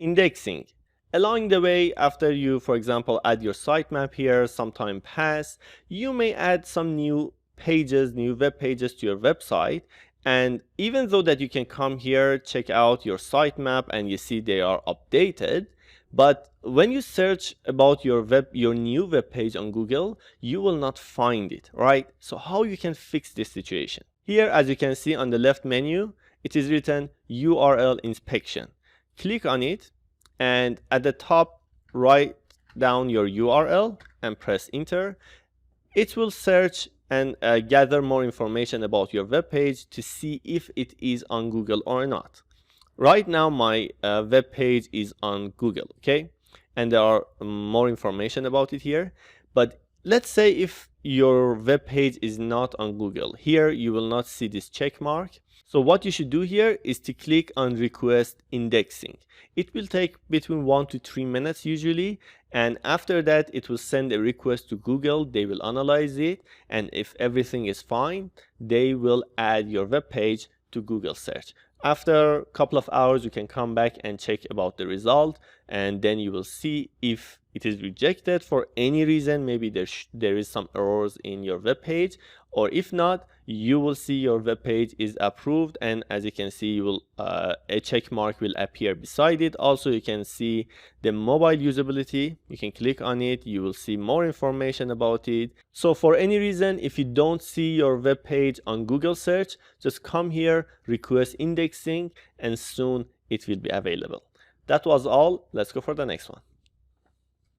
Indexing. Along the way, after you, for example, add your sitemap here, some time pass, you may add some new pages, new web pages to your website. And even though that you can come here, check out your sitemap and you see they are updated, but when you search about your new web page on Google, you will not find it, right? So how you can fix this situation? Here, as you can see on the left menu, it is written URL inspection. Click on it, and at the top, write down your URL and press enter. It will search and gather more information about your web page to see if it is on Google or not. Right now, my web page is on Google, okay? And there are more information about it here. But let's say if your web page is not on Google, here you will not see this check mark. So what you should do here is to click on request indexing. It will take between 1 to 3 minutes usually, and after that it will send a request to Google. They will analyze it, and if everything is fine, they will add your web page to Google search. After a couple of hours, you can come back and check about the result, and then you will see if it is rejected for any reason. Maybe there is some errors in your web page, or if not, you will see your web page is approved, and as you can see, you will a check mark will appear beside it. Also, you can see the mobile usability. You can click on it, you will see more information about it. So for any reason, if you don't see your web page on Google search, just come here, request indexing, and soon it will be available. That was all. Let's go for the next one.